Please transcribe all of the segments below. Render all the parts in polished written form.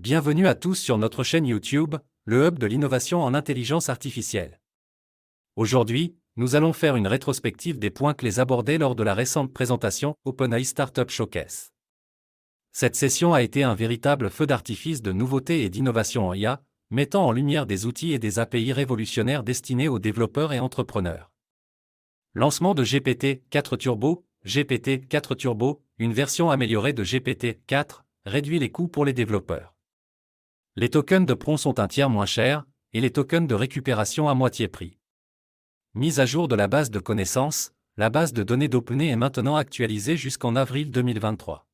Bienvenue à tous sur notre chaîne YouTube, le hub de l'innovation en intelligence artificielle. Aujourd'hui, nous allons faire une rétrospective des points clés abordés lors de la récente présentation OpenAI Startup Showcase. Cette session a été un véritable feu d'artifice de nouveautés et d'innovation en IA, mettant en lumière des outils et des API révolutionnaires destinés aux développeurs et entrepreneurs. Lancement de GPT-4 Turbo. GPT-4 Turbo, une version améliorée de GPT-4, réduit les coûts pour les développeurs. Les tokens de prompt sont un tiers moins chers, et les tokens de récupération à moitié prix. Mise à jour de la base de connaissances, la base de données d'OpenAI est maintenant actualisée jusqu'en avril 2023.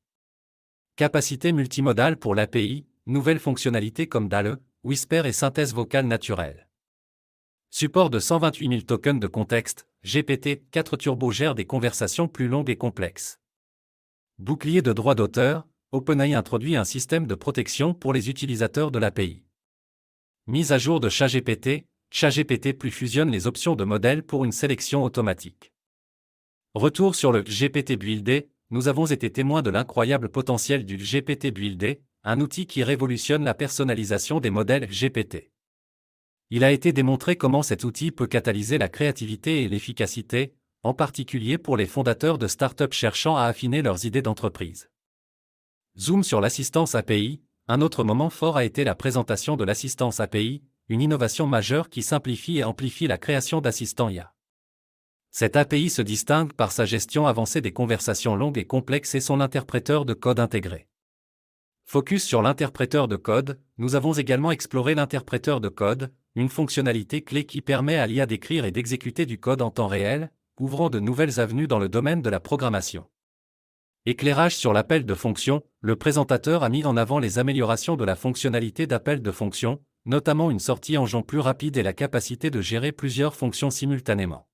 Capacité multimodale pour l'API, nouvelles fonctionnalités comme DALL-E, Whisper et synthèse vocale naturelle. Support de 128 000 tokens de contexte, GPT-4 Turbo gère des conversations plus longues et complexes. Bouclier de droits d'auteur, OpenAI introduit un système de protection pour les utilisateurs de l'API. Mise à jour de ChatGPT, ChatGPT Plus fusionne les options de modèles pour une sélection automatique. Retour sur le GPT Buildé, nous avons été témoins de l'incroyable potentiel du GPT Buildé, un outil qui révolutionne la personnalisation des modèles GPT. Il a été démontré comment cet outil peut catalyser la créativité et l'efficacité, en particulier pour les fondateurs de startups cherchant à affiner leurs idées d'entreprise. Zoom sur l'assistance API, un autre moment fort a été la présentation de l'assistance API, une innovation majeure qui simplifie et amplifie la création d'assistants IA. Cette API se distingue par sa gestion avancée des conversations longues et complexes et son interpréteur de code intégré. Focus sur l'interpréteur de code, nous avons également exploré l'interpréteur de code, une fonctionnalité clé qui permet à l'IA d'écrire et d'exécuter du code en temps réel, ouvrant de nouvelles avenues dans le domaine de la programmation. Éclairage sur l'appel de fonction, le présentateur a mis en avant les améliorations de la fonctionnalité d'appel de fonction, notamment une sortie en jonc plus rapide et la capacité de gérer plusieurs fonctions simultanément.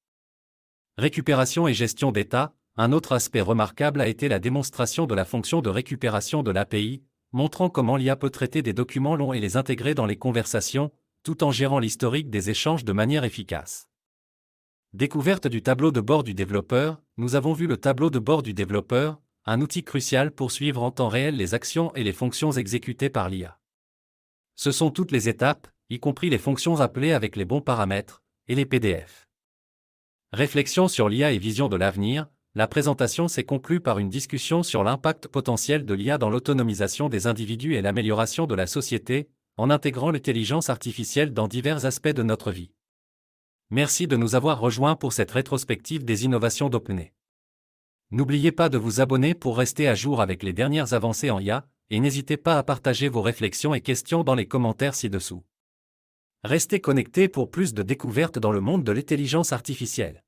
Récupération et gestion d'état, un autre aspect remarquable a été la démonstration de la fonction de récupération de l'API, montrant comment l'IA peut traiter des documents longs et les intégrer dans les conversations, tout en gérant l'historique des échanges de manière efficace. Découverte du tableau de bord du développeur, nous avons vu le tableau de bord du développeur, un outil crucial pour suivre en temps réel les actions et les fonctions exécutées par l'IA. Ce sont toutes les étapes, y compris les fonctions appelées avec les bons paramètres, et les PDF. Réflexion sur l'IA et vision de l'avenir, la présentation s'est conclue par une discussion sur l'impact potentiel de l'IA dans l'autonomisation des individus et l'amélioration de la société, en intégrant l'intelligence artificielle dans divers aspects de notre vie. Merci de nous avoir rejoints pour cette rétrospective des innovations d'OpenAI. N'oubliez pas de vous abonner pour rester à jour avec les dernières avancées en IA, et n'hésitez pas à partager vos réflexions et questions dans les commentaires ci-dessous. Restez connectés pour plus de découvertes dans le monde de l'intelligence artificielle.